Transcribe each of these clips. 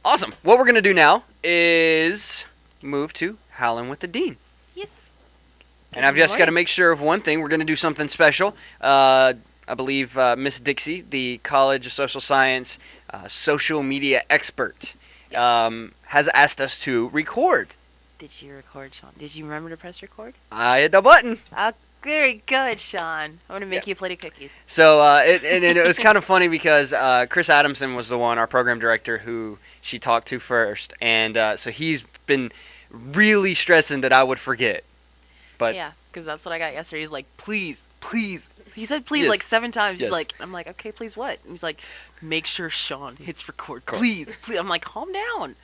Awesome. What we're going to do now is move to Howlin' with the Dean. Yes. And I've just got to make sure of one thing. We're going to do something special. I believe Miss Dixie, the College of Social Science social media expert, has asked us to record. Did you record, Sean? Did you remember to press record? I hit the button. Very good, Sean. I'm going to make you a plate of cookies. So it was kind of funny because Chris Adamson was the one, our program director, who she talked to first. And so he's been really stressing that I would forget. But yeah, because that's what I got yesterday. He's like, please. He said please Yes. like 7 times. Yes. He's like, I'm like, okay, please what? And he's like, make sure Sean hits record. Please. I'm like, calm down.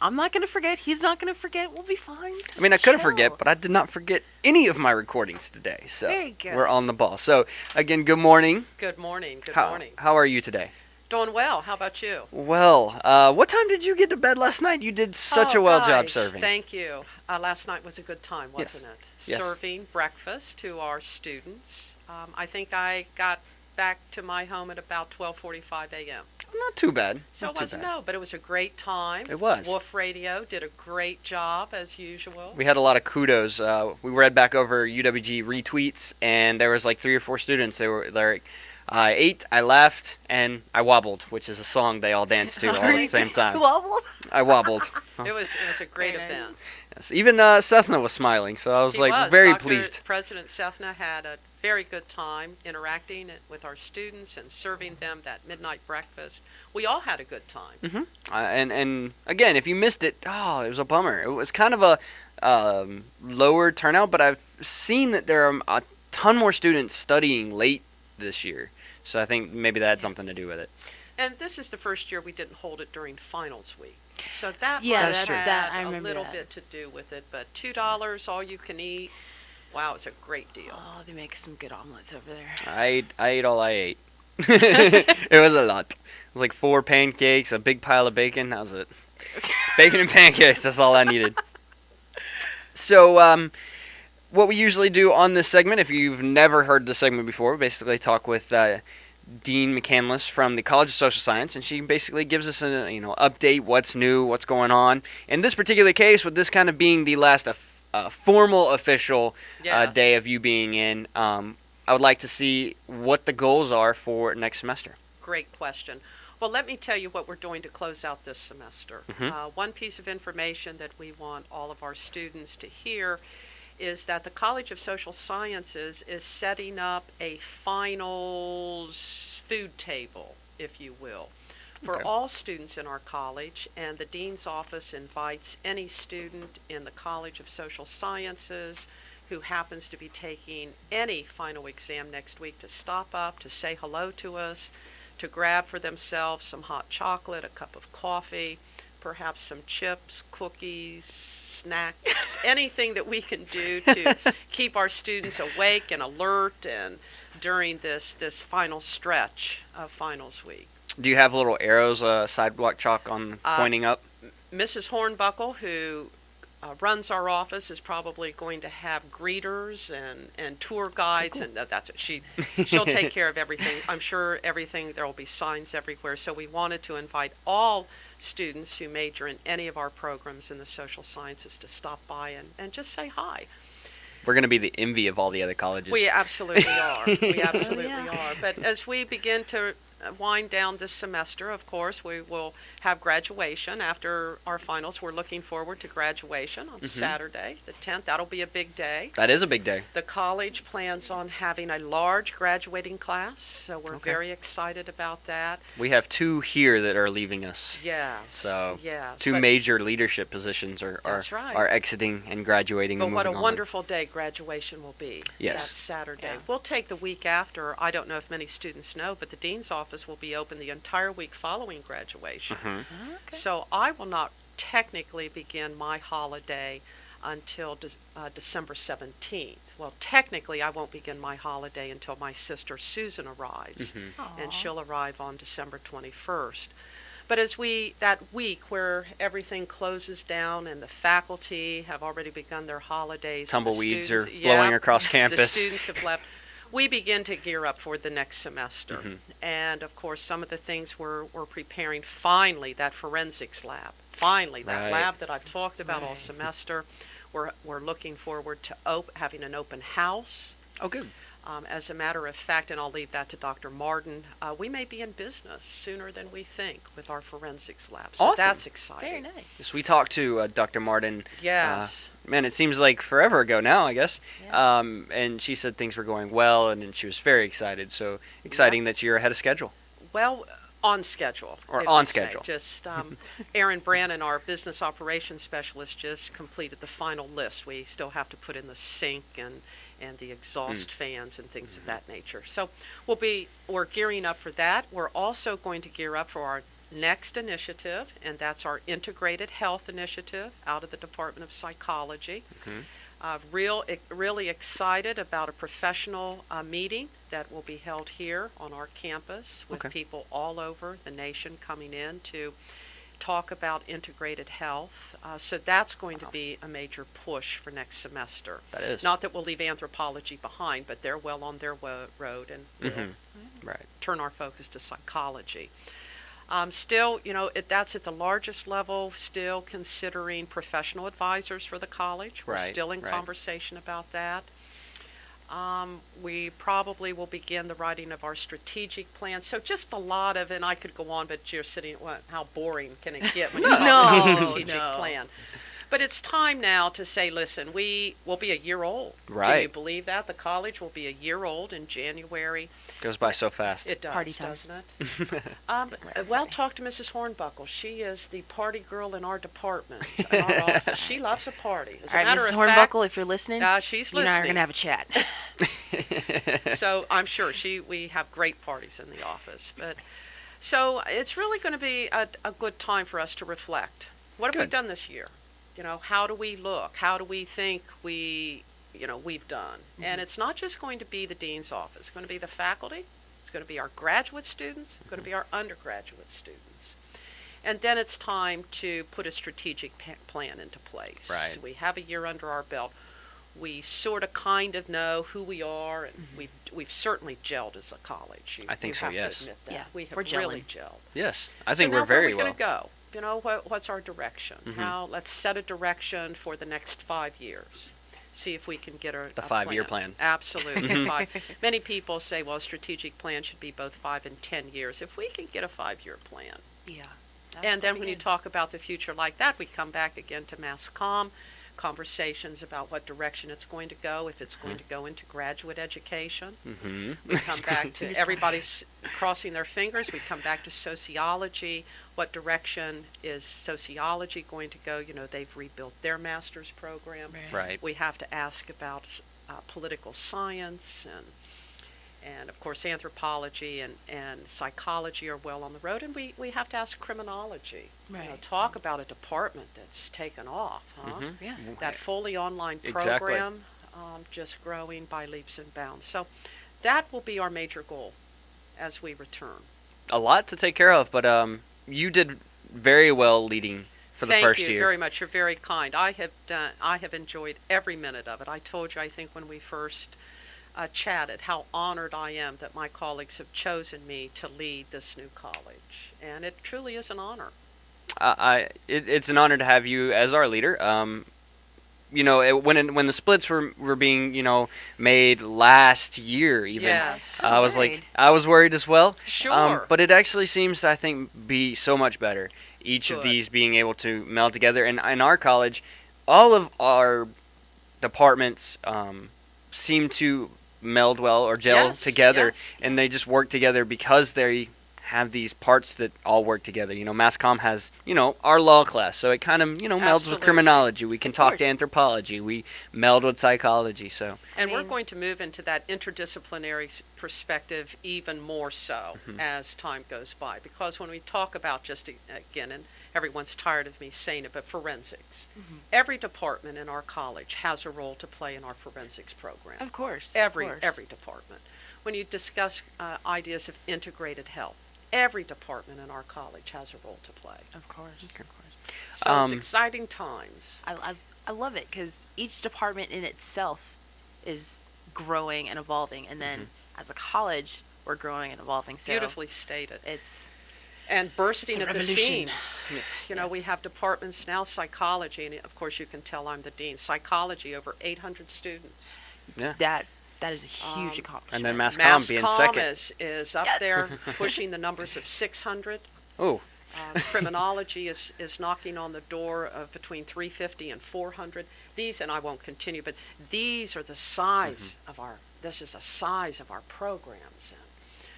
I'm not going to forget. He's not going to forget. We'll be fine. Just I mean, I couldn't chill. forget, but I did not forget any of my recordings today. So Very good. we're on the ball. So again, good morning. Good morning. Good How, morning. How are you today? Doing well. How about you? Well, what time did you get to bed last night? You did such a well job serving. Thank you. Last night was a good time, wasn't it? Yes. Serving breakfast to our students. I think I got back to my home at about 12:45 a.m. Not too bad. So Not it too wasn't, bad. no, but it was a great time. It was. Wolf Radio did a great job, as usual. We had a lot of kudos. We read back over UWG retweets, and there was like 3 or 4 students. They're like, I ate, I laughed, and I wobbled, which is a song they all dance to all at the same time. Wobble? I wobbled. It was a great Very nice. event. Yes. Even Sethna was smiling, so I was He like was. very Dr. pleased. President Sethna had a very good time interacting with our students and serving them that midnight breakfast. We all had a good time. Mm-hmm. And again, if you missed it, it was a bummer. It was kind of a lower turnout, but I've seen that there are a ton more students studying late this year. So I think maybe that had something to do with it. And this is the first year we didn't hold it during finals week. So that Yeah, might that's have true. that- I had a remember little that. bit to do with it. But $2, all you can eat, wow, it's a great deal. Oh, they make some good omelets over there. I ate all I ate. It was a lot. It was like 4 pancakes, a big pile of bacon. That was it. Bacon and pancakes. That's all I needed. So, what we usually do on this segment, if you've never heard the segment before, we basically talk with Dean McCandless from the College of Social Science, and she basically gives us an update, what's new, what's going on. In this particular case, with this kind of being the last formal official Yes. day of you being in, I would like to see what the goals are for next semester. Great question. Well, let me tell you what we're doing to close out this semester. One piece of information that we want all of our students to hear is that the College of Social Sciences is setting up a finals food table, if you will, for Okay. all students in our college. And the Dean's Office invites any student in the College of Social Sciences who happens to be taking any final exam next week to stop up, to say hello to us, to grab for themselves some hot chocolate, a cup of coffee, perhaps some chips, cookies, snacks, anything that we can do to keep our students awake and alert and during this final stretch of finals week. Do you have little arrows, sidewalk chalk on pointing up? Mrs. Hornbuckle, who runs our office, is probably going to have greeters and tour guides, Cool. and that's it. She'll take care of everything. I'm sure there will be signs everywhere. So we wanted to invite all students who major in any of our programs in the social sciences to stop by and just say hi. We're going to be the envy of all the other colleges. We absolutely are. We absolutely yeah. are. But as we begin to wind down this semester, of course, we will have graduation after our finals. We're looking forward to graduation on Saturday, the 10th. That'll be a big day. That is a big day. The college plans on having a large graduating class, so we're Okay. very excited about that. We have 2 here that are leaving us. Yes. So, yes. 2 But- major leadership positions are That's right. are exiting and graduating But and what a moving on. wonderful day graduation will be. Yes. That Saturday. Yeah. We'll take the week after. I don't know if many students know, but the dean's office will be open the entire week following graduation. Mhm. Okay. So I will not technically begin my holiday until December 17th. Well, technically, I won't begin my holiday until my sister Susan arrives, and Aw. she'll arrive on December 21st. But as that week where everything closes down and the faculty have already begun their holidays, and the Tumbleweeds are students- blowing yeah, across the campus. students have left. we begin to gear up for the next semester. And of course, some of the things we're preparing, finally, that forensics lab, finally, that Right. lab that I've talked about all Right. semester. We're looking forward to having an open house. Oh, good. As a matter of fact, and I'll leave that to Dr. Martin, we may be in business sooner than we think with our forensics lab. So Awesome. that's exciting. Very nice. Yes, we talked to Dr. Martin. Yes. Man, it seems like forever ago now, I guess. Yeah. And she said things were going well, and she was very excited. So exciting that you're ahead of schedule. Well, on schedule. Or if on you say. schedule. Just Aaron Brannon, our business operations specialist, just completed the final list. We still have to put in the sink and the exhaust fans and things of that nature. So we're gearing up for that. We're also going to gear up for our next initiative, and that's our integrated health initiative out of the Department of Psychology. Really excited about a professional meeting that will be held here on our campus with people all over the nation coming in to talk about integrated health. So that's going to be a major push for next semester. That is. Not that we'll leave anthropology behind, but they're well on their road, and we'll Right. turn our focus to psychology. Still, that's at the largest level, still considering professional advisors for the college. We're Right, still in right. conversation about that. We probably will begin the writing of our strategic plan. So just a lot of, and I could go on, but you're sitting, how boring can it get when you talk about a strategic plan? But it's time now to say, listen, we will be a year old. Can Right. you believe that? The college will be a year old in January. Goes by so fast. It does, Party time. doesn't it? Well, talk to Mrs. Hornbuckle. She is the party girl in our department, in our office. She loves a party. As All a right, matter Mrs. of fact, Hornbuckle, if you're listening, she's you and I are listening. going to have a chat. So I'm sure we have great parties in the office. So it's really going to be a good time for us to reflect. What have we Good. done this year? How do we look? How do we think we've done? And it's not just going to be the dean's office. It's going to be the faculty. It's going to be our graduate students. It's going to be our undergraduate students. And then it's time to put a strategic plan into place. Right. We have a year under our belt. We sort of kind of know who we are, and we've certainly gelled as a college. I think you so, have yes. to admit that. Yeah, we have we're really gelling. gelled. Yes, I think So now we're very where are well. we going to go? What's our direction? Let's set a direction for the next 5 years. See if we can get The 5-year plan. Absolutely. Many people say, well, a strategic plan should be both 5 and 10 years. If we can get a 5-year plan. Yeah. And then when you talk about the future like that, we come back again to Mass Comm, conversations about what direction it's going to go, if it's going to go into graduate education. We come back to Fingers everybody's crossing their fingers. We come back to sociology. What direction is sociology going to go? They've rebuilt their master's program. Right. We have to ask about political science and of course anthropology and psychology are well on the road, and we have to ask criminology. Right. Talk about a department that's taken off, huh? Yeah. That fully online Exactly. program just growing by leaps and bounds. So that will be our major goal as we return. A lot to take care of, but you did very well leading for the first Thank you year. very much. You're very kind. I have enjoyed every minute of it. I told you, I think, when we first chatted, how honored I am that my colleagues have chosen me to lead this new college, and it truly is an honor. It's an honor to have you as our leader. When the splits were being made last year, even Yes. I was Right. like, I was worried as well. Sure. But it actually seems to, I think, be so much better. Each of Good. these being able to meld together, and in our college, all of our departments seem to meld well or gel Yes, together, yes. and they just work together because they have these parts that all work together. Mass comm has, our law class, so it kind of, melds with Absolutely. criminology. We can talk to course. anthropology. We meld with psychology, so. And we're mean- going to move into that interdisciplinary perspective even more so as time goes by. Because when we talk about again, and everyone's tired of me saying it, but forensics. Every department in our college has a role to play in our forensics program. Of course. Every of course. every department. When you discuss ideas of integrated health, every department in our college has a role to play. Of course. Of course. So it's exciting times. I love it because each department in itself is growing and evolving, and then as a college, we're growing and evolving. So Beautifully stated. it's And bursting It's a at the revolution. seams. You know, we Yes. have departments now, psychology, and of course you can tell I'm the dean. Psychology, over 800 students. that is a huge accomplishment. And then mass comm Mass being comm second. is up Yes. there, pushing the numbers of 600. Oh, Criminology is knocking on the door of between 350 and 400. These, and I won't continue, but these are the size of this is the size of our programs. And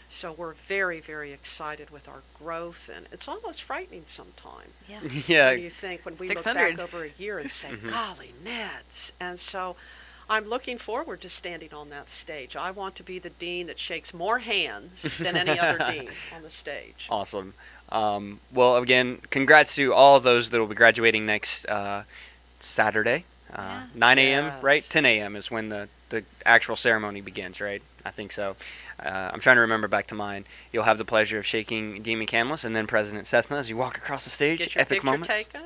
so we're very, very excited with our growth, and it's almost frightening sometimes. Yeah. yeah. When you think, when we look 600. back over a year and say, golly, Neds. And so I'm looking forward to standing on that stage. I want to be the dean that shakes more hands than any other dean on the stage. Awesome. Well, again, congrats to all of those that will be graduating next Saturday, Yeah. 9 a.m., Yes. right? 10 a.m. is when the actual ceremony begins, right? I think so. I'm trying to remember back to mine. You'll have the pleasure of shaking Dean McCandless and then President Sethna as you walk across the stage. Get your Epic picture moments. taken.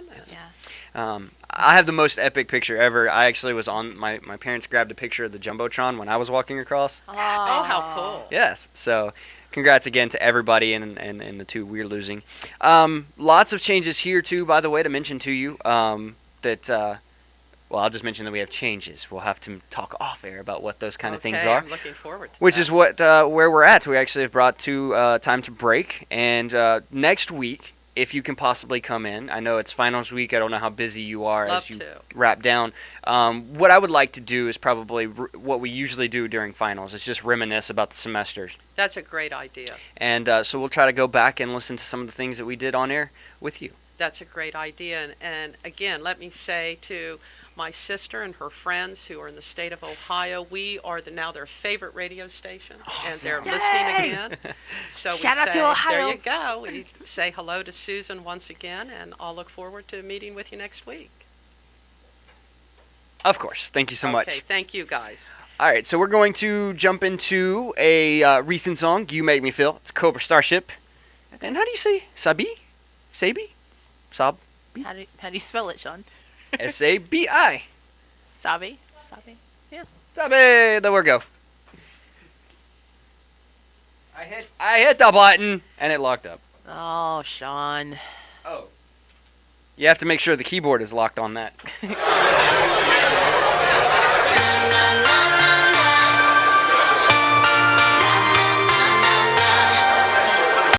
Yeah. I have the most epic picture ever. I actually was on my parents grabbed a picture of the Jumbotron when I was walking across. Oh, how cool. Yes. So, congrats again to everybody and the two we're losing. Lots of changes here too, by the way, to mention to you well, I'll just mention that we have changes. We'll have to talk off air about what those kind of things Okay, are. I'm looking forward to Which that. is what where we're at. We actually have brought to time to break, and next week, if you can possibly come in. I know it's finals week. I don't know how busy you are Love as you to. wrap down. What I would like to do is probably what we usually do during finals. Is just reminisce about the semesters, That's a great idea. and so we'll try to go back and listen to some of the things that we did on air with you. That's a great idea. And again, let me say to my sister and her friends who are in the state of Ohio, we are now their favorite radio station, and they're Yay! listening again. So Shout we out to say, Ohio. there you go. We say hello to Susan once again, and I'll look forward to meeting with you next week. Of course. Thank you so Okay, much. thank you guys. All right, so we're going to jump into a recent song, "You Make Me Feel." It's Cobra Starship. Okay. And how do you say Sabi? Sabi? Sab? How do you spell it, Sean? S-A-B-I. Sabi. Sabi. Yeah. Sabi. There we go. I hit the button and it locked up. Oh, Sean. Oh. You have to make sure the keyboard is locked on that.